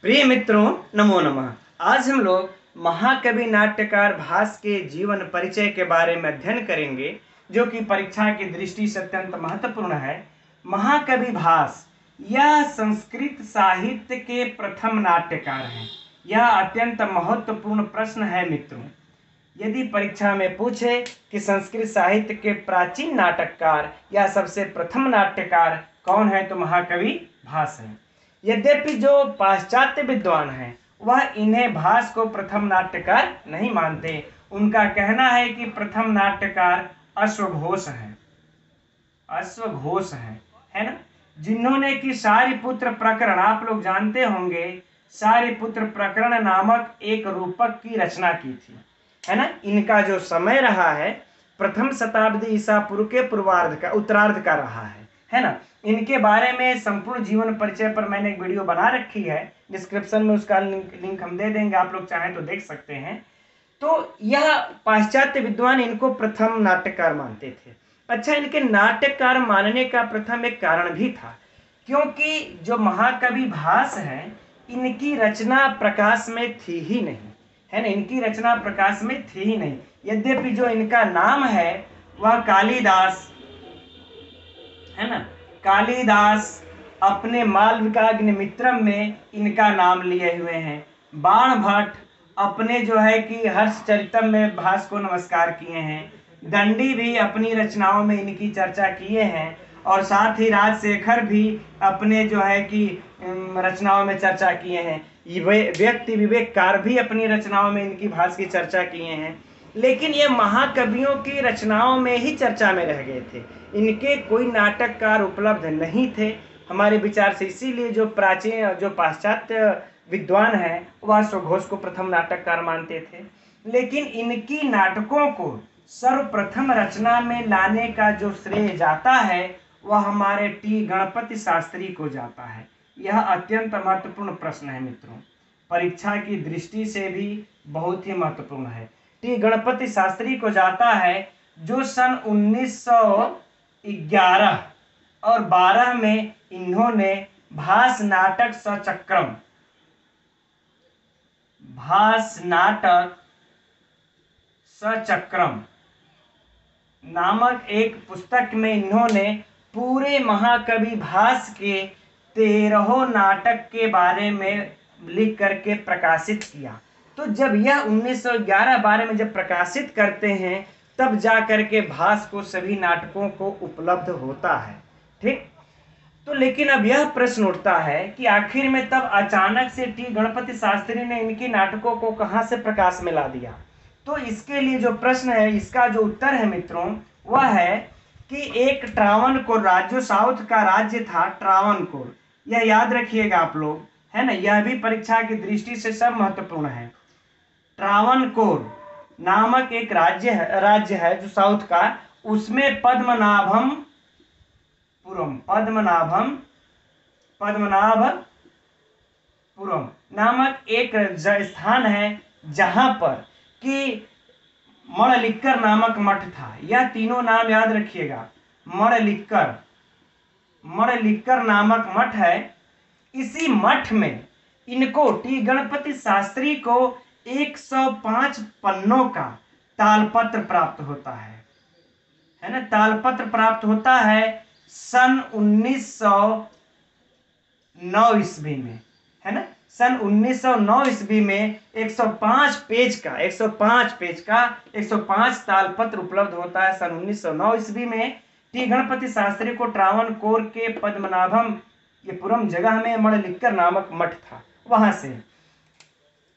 प्रिय मित्रों, नमो नमः। आज हम लोग महाकवि नाट्यकार भास के जीवन परिचय के बारे में अध्ययन करेंगे, जो कि परीक्षा की दृष्टि से अत्यंत महत्वपूर्ण है। महाकवि भास यह संस्कृत साहित्य के प्रथम नाट्यकार हैं। यह अत्यंत महत्वपूर्ण प्रश्न है मित्रों। यदि परीक्षा में पूछे कि संस्कृत साहित्य के प्राचीन नाटककार या सबसे प्रथम नाट्यकार कौन है, तो महाकवि भास हैं। यद्यपि जो पाश्चात्य विद्वान हैं वह इन्हें भास को प्रथम नाट्यकार नहीं मानते। उनका कहना है कि प्रथम नाट्यकार अश्वघोष है। अश्वघोष है ना, जिन्होंने कि सारिपुत्र प्रकरण, आप लोग जानते होंगे, सारिपुत्र प्रकरण नामक एक रूपक की रचना की थी, है ना। इनका जो समय रहा है प्रथम शताब्दी ईसा पूर्व के पूर्वार्ध का, उत्तरार्ध का रहा है ना। इनके बारे में संपूर्ण जीवन परिचय पर मैंने एक वीडियो बना रखी है, डिस्क्रिप्शन में उसका लिंक हम दे देंगे, आप लोग चाहें तो देख सकते हैं। तो यह पाश्चात्य विद्वान इनको प्रथम नाट्यकार मानते थे। अच्छा, इनके नाट्यकार मानने का प्रथम एक कारण भी था, क्योंकि जो महाकवि भास है इनकी रचना प्रकाश में थी ही नहीं, है ना। इनकी रचना प्रकाश में थी ही नहीं। यद्यपि जो इनका नाम है वह कालिदास, है ना। कालिदास अपने मालविकाग्निमित्रम में इनका नाम लिए हुए हैं। बाण भट्ट अपने जो है कि हर्षचरितम में भास को नमस्कार किए हैं। दंडी भी अपनी रचनाओं में इनकी चर्चा किए हैं, और साथ ही राजशेखर भी अपने जो है कि रचनाओं में चर्चा किए हैं। व्यक्ति विवेककार भी अपनी रचनाओं में इनकी भास की चर्चा किए हैं। लेकिन ये महाकवियों की रचनाओं में ही चर्चा में रह गए थे, इनके कोई नाटककार उपलब्ध नहीं थे हमारे विचार से। इसीलिए जो पाश्चात्य विद्वान हैं वह अश्वघोष को प्रथम नाटककार मानते थे। लेकिन इनकी नाटकों को सर्वप्रथम रचना में लाने का जो श्रेय जाता है वह हमारे टी गणपति शास्त्री को जाता है। यह अत्यंत महत्वपूर्ण प्रश्न है मित्रों, परीक्षा की दृष्टि से भी बहुत ही महत्वपूर्ण है। टी गणपति शास्त्री को जाता है, जो सन 1911 और 12 में इन्होंने भास नाटक सचक्रम नामक एक पुस्तक में इन्होंने पूरे महाकवि भास के 13 नाटक के बारे में लिख करके प्रकाशित किया। तो जब यह 1911-12 में जब प्रकाशित करते हैं तब जा करके भास को सभी नाटकों को उपलब्ध होता है, ठीक। तो लेकिन अब यह प्रश्न उठता है कि आखिर में तब अचानक से टी गणपति शास्त्री ने इनकी नाटकों को कहां से प्रकाश में ला दिया। तो इसके लिए जो प्रश्न है, इसका जो उत्तर है मित्रों, वह है कि एक ट्रावनकोर राज्य, जो साउथ का राज्य था ट्रावनकोर, यह याद रखिएगा आप लोग, है ना। यह भी परीक्षा की दृष्टि से सब महत्वपूर्ण है। ट्रावनकोर नामक एक राज्य है जो साउथ का, उसमें पद्मनाभपुरम नामक एक स्थान है, जहां पर कि मणलिक्कर नामक मठ था। यह तीनों नाम याद रखिएगा। मणलिक्कर नामक मठ है। इसी मठ में इनको, टी गणपति शास्त्री को 105 पन्नों का तालपत्र प्राप्त होता है ना। तालपत्र प्राप्त होता है सन 1909 ईस्वी में, है ना। सन 1909 ईस्वी में 105 पेज का 105 तालपत्र उपलब्ध होता है सन 1909 ईस्वी में। टी गणपति शास्त्री को ट्रावनकोर के पद्मनाभपुरम जगह में मणलिक्कर नामक मठ था, वहां से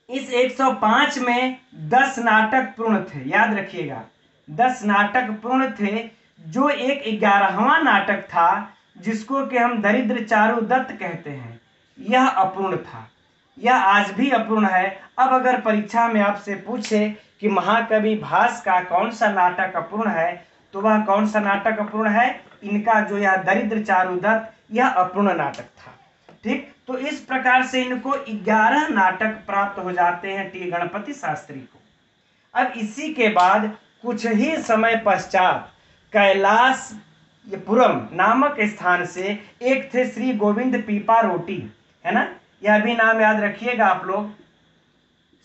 इस 105 में 10 नाटक पूर्ण थे, याद रखिएगा। 10 नाटक पूर्ण थे, जो एक 11वां नाटक था जिसको कि हम दरिद्र चारु दत्त कहते हैं, यह अपूर्ण था। यह आज भी अपूर्ण है। अब अगर परीक्षा में आपसे पूछे कि महाकवि भास का कौन सा नाटक अपूर्ण है, तो वह कौन सा नाटक अपूर्ण है? इनका जो यह दरिद्र चारु दत्त, यह अपूर्ण नाटक था, ठीक। तो इस प्रकार से इनको 11 नाटक प्राप्त हो जाते हैं टी गणपति शास्त्री को। अब इसी के बाद कुछ ही समय पश्चात कैलासपुरम नामक स्थान से एक थे श्री गोविंद पीपा रोटी, है ना। यह भी नाम याद रखिएगा आप लोग,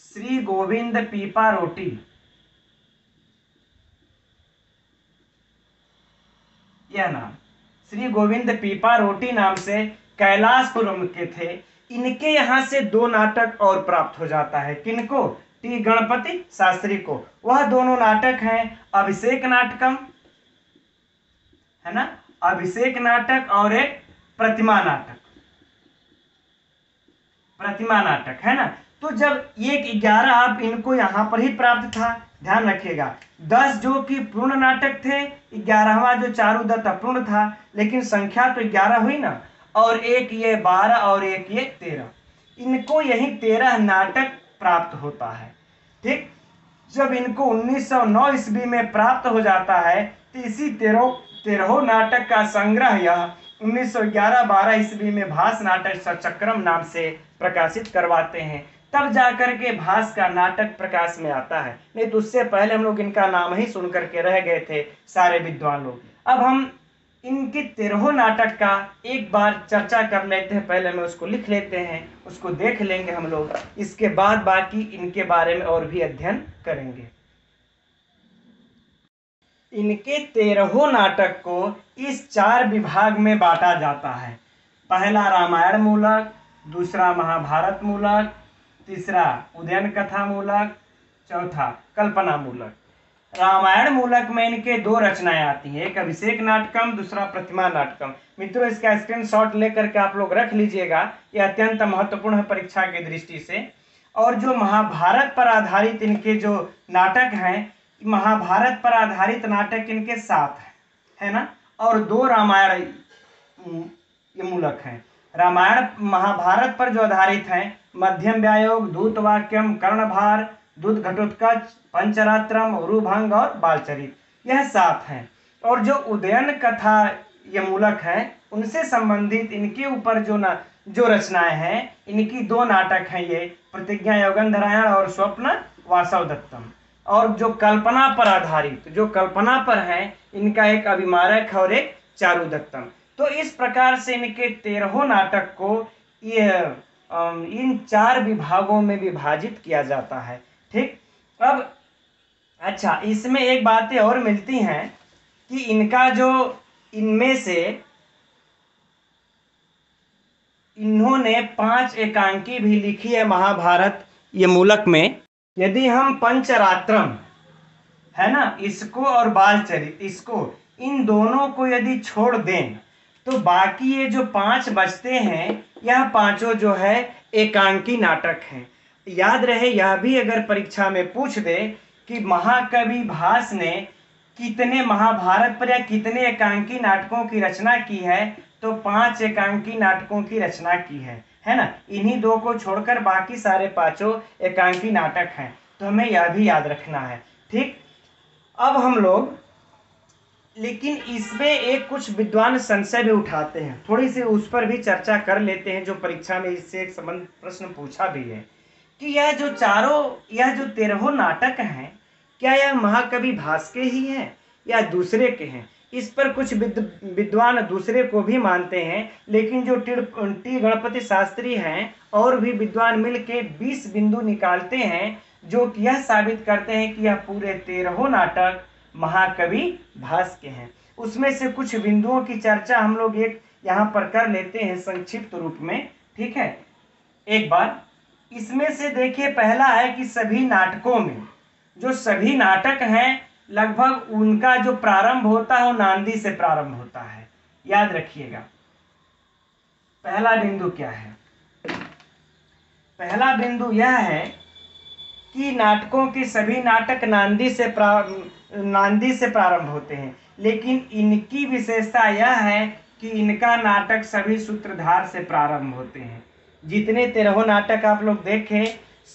श्री गोविंद पीपा रोटी। यह नाम श्री गोविंद पीपा रोटी नाम से कैलाशपुरम के थे। इनके यहाँ से 2 नाटक और प्राप्त हो जाता है। किनको? टी गणपति शास्त्री को। वह दोनों नाटक हैं अभिषेक नाटकम, है ना, अभिषेक नाटक और एक प्रतिमा नाटक। प्रतिमा नाटक, है ना। तो जब 1-11 आप इनको यहाँ पर ही प्राप्त था, ध्यान रखिएगा। 10 जो कि पूर्ण नाटक थे, 11वां जो चारुदत्त अपूर्ण था, लेकिन संख्या तो 11 हुई ना, और एक ये 12 और एक ये 13, इनको यही 13 नाटक प्राप्त होता है। ठीक, जब इनको 1909 ईस्वी में प्राप्त हो जाता है तो इसी 13 नाटक का संग्रह यह 1911-12 ईस्वी में भास नाटक सचक्रम नाम से प्रकाशित करवाते हैं। तब जाकर के भास का नाटक प्रकाश में आता है, नहीं तो उससे पहले हम लोग इनका नाम ही सुन करके रह गए थे सारे विद्वान लोग। अब हम इनके 13 नाटक का एक बार चर्चा कर लेते हैं। पहले में उसको लिख लेते हैं, उसको देख लेंगे हम लोग, इसके बाद बाकी इनके बारे में और भी अध्ययन करेंगे। इनके 13 नाटक को इस 4 विभाग में बांटा जाता है। पहला रामायण मूलक, दूसरा महाभारत मूलक, तीसरा उदयन कथा मूलक, चौथा कल्पना मूलक। रामायण मूलक में इनके 2 रचनाएं आती हैं, एक अभिषेक नाटकम, दूसरा प्रतिमा नाटकम। मित्रों, इसका स्क्रीनशॉट लेकर के आप लोग रख लीजिएगा, यह अत्यंत महत्वपूर्ण है परीक्षा की दृष्टि से। और जो महाभारत पर आधारित इनके जो नाटक हैं, महाभारत पर आधारित नाटक इनके 7 है ना, और 2 रामायण ये मूलक हैं। रामायण महाभारत पर जो आधारित हैं, मध्यम व्यायोग, दूतवाक्यम, कर्णभार, दूत घटोत्कच, पंचरात्रम, उरुभंग और बालचरित, यह 7 हैं। और जो उदयन कथा ये मूलक हैं, उनसे संबंधित इनके ऊपर जो रचनाएं हैं, इनकी 2 नाटक हैं, ये प्रतिज्ञा योगंधरायण और स्वप्न वासवदत्तम। और जो कल्पना पर आधारित, जो कल्पना पर है, इनका एक अभिमारक और एक चारुदत्तम। तो इस प्रकार से इनके 13 नाटक को ये इन 4 विभागों में विभाजित किया जाता है। ठीक, अब अच्छा, इसमें एक बातें और मिलती हैं कि इनका जो इनमें से इन्होंने 5 एकांकी भी लिखी है महाभारत ये मूलक में। यदि हम पंचरात्रम, है ना, इसको और बालचरित, इसको, इन दोनों को यदि छोड़ दें तो बाकी ये जो 5 बचते हैं, यह पांचों जो है एकांकी नाटक हैं। याद रहे, यह भी अगर परीक्षा में पूछ दे कि महाकवि भास ने कितने महाभारत पर या कितने एकांकी नाटकों की रचना की है, तो 5 एकांकी नाटकों की रचना की है ना। इन्हीं 2 को छोड़कर बाकी सारे 5 एकांकी नाटक हैं, तो हमें यह भी याद रखना है। ठीक, अब हम लोग लेकिन इसमें एक कुछ विद्वान संशय भी उठाते हैं, थोड़ी सी उस पर भी चर्चा कर लेते हैं, जो परीक्षा में इससे एक संबंध प्रश्न पूछा भी है कि यह जो 13 नाटक हैं, क्या यह महाकवि भास के ही हैं या दूसरे के हैं। इस पर कुछ विद्वान दूसरे को भी मानते हैं, लेकिन जो टी गणपति शास्त्री हैं और भी विद्वान मिल के 20 बिंदु निकालते हैं, जो यह साबित करते हैं कि यह पूरे 13 नाटक महाकवि भास के हैं। उसमें से कुछ बिंदुओं की चर्चा हम लोग एक यहाँ पर कर लेते हैं संक्षिप्त रूप में। ठीक है, एक बार इसमें से देखिए, पहला है कि सभी नाटकों में जो सभी नाटक हैं, लगभग उनका जो प्रारंभ होता है वो नांदी से प्रारंभ होता है। याद रखिएगा, पहला बिंदु क्या है? पहला बिंदु यह है कि नाटकों के सभी नाटक नांदी से प्रारंभ होते हैं, लेकिन इनकी विशेषता यह है कि इनका नाटक सभी सूत्रधार से प्रारंभ होते हैं। जितने 13 नाटक आप लोग देखें,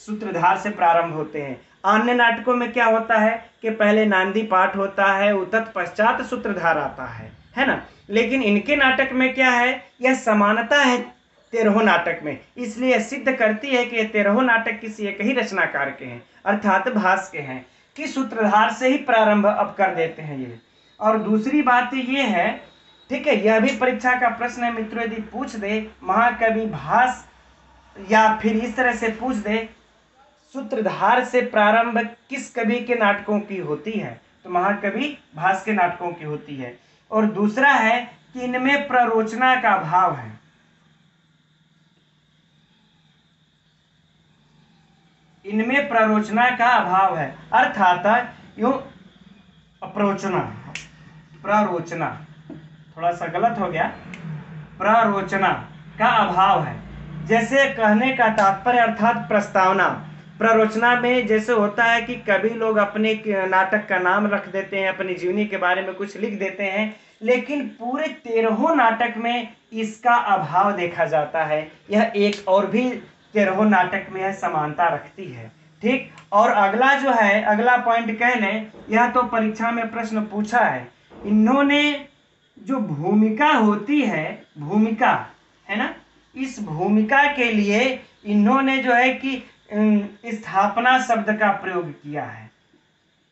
सूत्रधार से प्रारंभ होते हैं। अन्य नाटकों में क्या होता है कि पहले नांदी पाठ होता है, तत्पश्चात सूत्रधार आता है ना। लेकिन इनके नाटक में क्या है, यह समानता है 13 नाटक में, इसलिए सिद्ध करती है कि ये 13 नाटक किसी एक ही रचनाकार के हैं, अर्थात भास के हैं, कि सूत्रधार से ही प्रारंभ अब कर देते हैं ये। और दूसरी बात ये है, ठीक है, यह भी परीक्षा का प्रश्न है मित्रों, यदि पूछ दे महाकवि भास या फिर इस तरह से पूछ दे, सूत्रधार से प्रारंभ किस कवि के नाटकों की होती है, तो महाकवि भास के नाटकों की होती है। और दूसरा है कि इनमें प्ररोचना का अभाव है। इनमें प्ररोचना का अभाव है, अर्थात यूं प्ररोचना, प्ररोचना थोड़ा सा गलत हो गया, प्ररोचना का अभाव है। जैसे कहने का तात्पर्य अर्थात प्रस्तावना, प्ररोचना में जैसे होता है कि कभी लोग अपने नाटक का नाम रख देते हैं, अपनी जीवनी के बारे में कुछ लिख देते हैं, लेकिन पूरे 13 नाटक में इसका अभाव देखा जाता है। यह एक और भी 13 नाटक में यह समानता रखती है। ठीक, और अगला जो है, अगला पॉइंट कह लें, यह तो परीक्षा में प्रश्न पूछा है। इन्होंने जो भूमिका होती है, भूमिका है ना, इस भूमिका के लिए इन्होंने जो है कि स्थापना शब्द का प्रयोग किया है।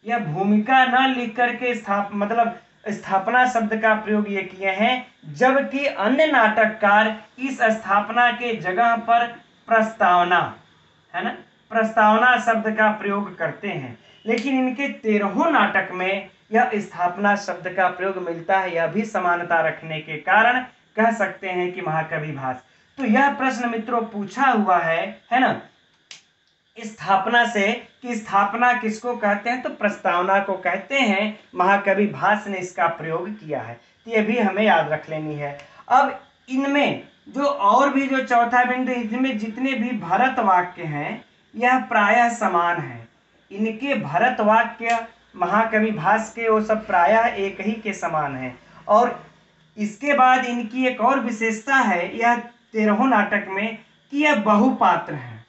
यह भूमिका न लिख करके मतलब स्थापना शब्द का प्रयोग ये किए हैं, जबकि अन्य नाटककार इस स्थापना के जगह पर प्रस्तावना, है ना, प्रस्तावना शब्द का प्रयोग करते हैं। लेकिन इनके 13 नाटक में यह स्थापना शब्द का प्रयोग मिलता है। यह भी समानता रखने के कारण कह सकते हैं कि महाकवि भास। तो यह प्रश्न मित्रों पूछा हुआ है ना, स्थापना से, कि स्थापना किसको कहते हैं, तो प्रस्तावना को कहते हैं। महाकवि भास ने इसका प्रयोग किया है, तो ये भी हमें याद रख लेनी है। अब इनमें जो और भी जो चौथा बिंदु, इनमें जितने भी भरत वाक्य हैं यह प्रायः समान है। इनके भरत वाक्य महाकवि भास के वो सब प्रायः एक ही के समान है। और इसके बाद इनकी एक और विशेषता है यह 13 नाटक में कि यह बहुपात्र है।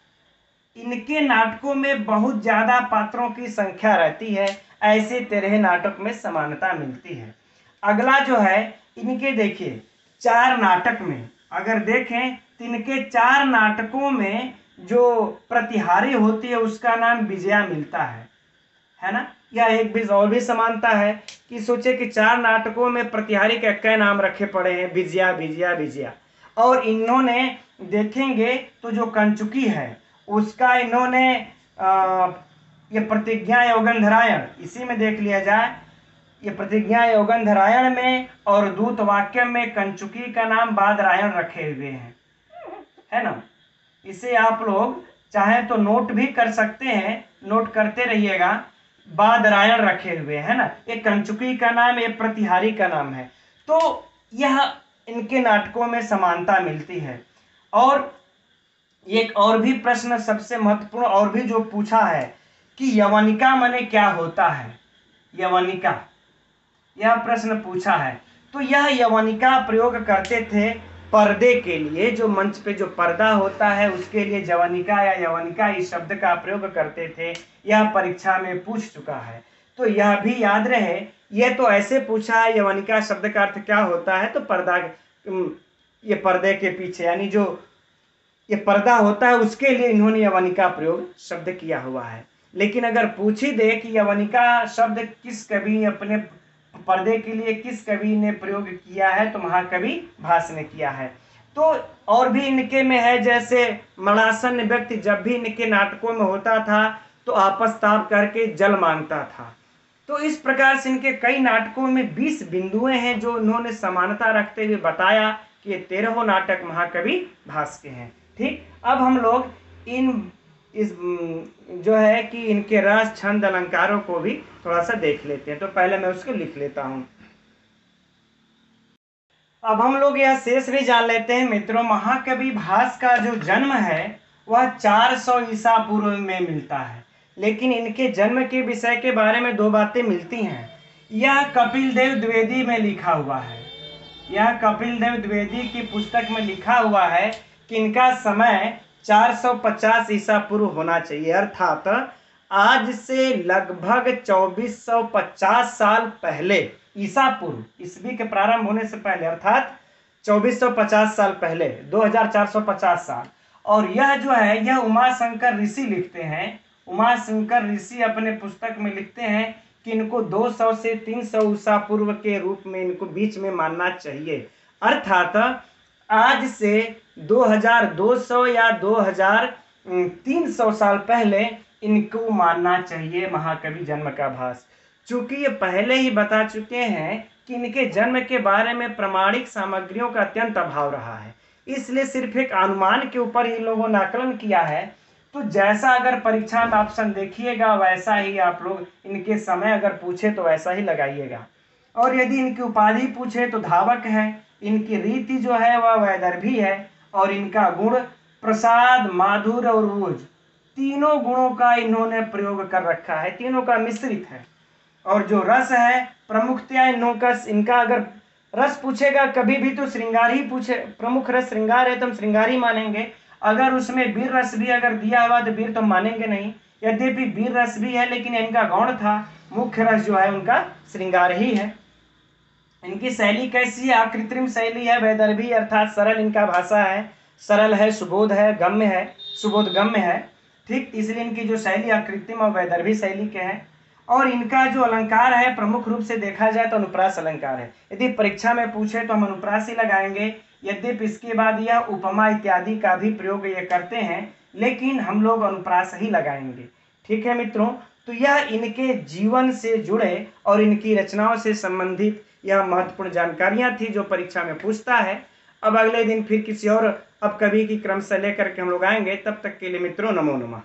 इनके नाटकों में बहुत ज्यादा पात्रों की संख्या रहती है, ऐसे 13 नाटक में समानता मिलती है। अगला जो है, इनके देखिए 4 नाटक में अगर देखें तो इनके 4 नाटकों में जो प्रतिहारी होती है उसका नाम विजया मिलता है ना। यह एक भी और भी समानता है कि सोचे कि 4 नाटकों में प्रतिहारी के कई नाम रखे पड़े हैं, विजया विजया विजया। और इन्होंने देखेंगे तो जो कंचुकी है उसका इन्होंने ये प्रतिज्ञा योगंधरायण, इसी में देख लिया जाए, ये प्रतिज्ञा योगंधरायण में और दूत वाक्य में कंचुकी का नाम बादरायण रखे हुए हैं, है ना। इसे आप लोग चाहे तो नोट भी कर सकते हैं, नोट करते रहिएगा, बादरायण रखे हुए है ना। ये कंचुकी का नाम, ये प्रतिहारी का नाम है। तो यह इनके नाटकों में समानता मिलती है। और एक और भी प्रश्न सबसे महत्वपूर्ण और भी जो पूछा है कि यवनिका माने क्या होता है, यवनिका, यह प्रश्न पूछा है। तो यह यवनिका प्रयोग करते थे पर्दे के लिए, जो मंच पे जो पर्दा होता है उसके लिए जवनिका या यवनिका इस शब्द का प्रयोग करते थे। यह परीक्षा में पूछ चुका है, तो यह भी याद रहे। यह तो ऐसे पूछा है यवनिका शब्द का अर्थ क्या होता है, तो पर्दा, ये पर्दे के पीछे यानी जो ये पर्दा होता है उसके लिए इन्होंने यवनिका प्रयोग शब्द किया हुआ है। लेकिन अगर पूछ ही दे कि यवनिका शब्द किस कवि, अपने पर्दे के लिए किस कवि ने प्रयोग किया है, तो महाकवि भास ने किया है। तो और भी इनके में है, जैसे मणासन व्यक्ति जब भी इनके नाटकों में होता था तो आपस ताप करके जल मांगता था। तो इस प्रकार से इनके कई नाटकों में 20 बिंदुएं हैं जो उन्होंने समानता रखते हुए बताया कि ये 13 नाटक महाकवि भास के हैं। ठीक, अब हम लोग इस जो है कि इनके रस छंद अलंकारों को भी थोड़ा सा देख लेते हैं। तो पहले मैं उसको लिख लेता हूं। अब हम लोग यह शेष भी जान लेते हैं मित्रों, महाकवि भास का जो जन्म है वह 400 ईसा पूर्व में मिलता है। लेकिन इनके जन्म के विषय के बारे में 2 बातें मिलती हैं। यह कपिल देव द्विवेदी में लिखा हुआ है, यह कपिल देव द्विवेदी की पुस्तक में लिखा हुआ है कि इनका समय 450 ईसा पूर्व होना चाहिए, अर्थात आज से लगभग 2450 साल पहले, ईसा पूर्व, ईस्वी के प्रारंभ होने से पहले, अर्थात 2450 साल पहले, 2450 साल। और यह जो है यह उमाशंकर ऋषि लिखते हैं। उमाशंकर ऋषि अपने पुस्तक में लिखते हैं कि इनको 200 से 300 ईसा पूर्व के रूप में इनको बीच में मानना चाहिए। अर्थात आज से 2200 या 2300 साल पहले इनको मानना चाहिए महाकवि जन्म का भास। चूंकि ये पहले ही बता चुके हैं कि इनके जन्म के बारे में प्रमाणिक सामग्रियों का अत्यंत अभाव रहा है, इसलिए सिर्फ एक अनुमान के ऊपर ही लोगों ने आकलन किया है। तो जैसा अगर परीक्षा में ऑप्शन देखिएगा वैसा ही आप लोग इनके समय अगर पूछे तो वैसा ही लगाइएगा। और यदि इनकी उपाधि पूछे तो धावक है, इनकी रीति जो है वह वैदर्भी है, और इनका गुण प्रसाद, माधुर और ऊर्ज, तीनों गुणों का इन्होंने प्रयोग कर रखा है, तीनों का मिश्रित है। और जो रस है प्रमुखतया इनका अगर रस पूछेगा कभी भी तो श्रृंगार ही पूछे, प्रमुख रस श्रृंगार है तो हम श्रृंगार ही मानेंगे। अगर उसमें वीर रस भी अगर दिया हुआ तो वीर तो मानेंगे नहीं। यद्यपि वीर रस भी है लेकिन इनका गौण था, मुख्य रस जो है उनका श्रृंगार ही है। इनकी शैली कैसी है? अकृत्रिम शैली है, वैदर्भी अर्थात सरल इनका भाषा है, सरल है, सुबोध है, गम्य है, सुबोध गम्य है, ठीक। इसलिए इनकी जो शैली अकृत्रिम और वैदर्भी शैली के हैं। और इनका जो अलंकार है प्रमुख रूप से देखा जाए तो अनुप्रास अलंकार है। यदि परीक्षा में पूछे तो हम अनुप्रास ही लगाएंगे। यद्यपि इसके बाद यह उपमा इत्यादि का भी प्रयोग ये करते हैं, लेकिन हम लोग अनुप्रास ही लगाएंगे, ठीक है मित्रों। तो यह इनके जीवन से जुड़े और इनकी रचनाओं से संबंधित यह महत्वपूर्ण जानकारियां थी जो परीक्षा में पूछता है। अब अगले दिन फिर किसी और अब कवि की क्रम से लेकर के हम लोग आएंगे। तब तक के लिए मित्रों नमो नमः।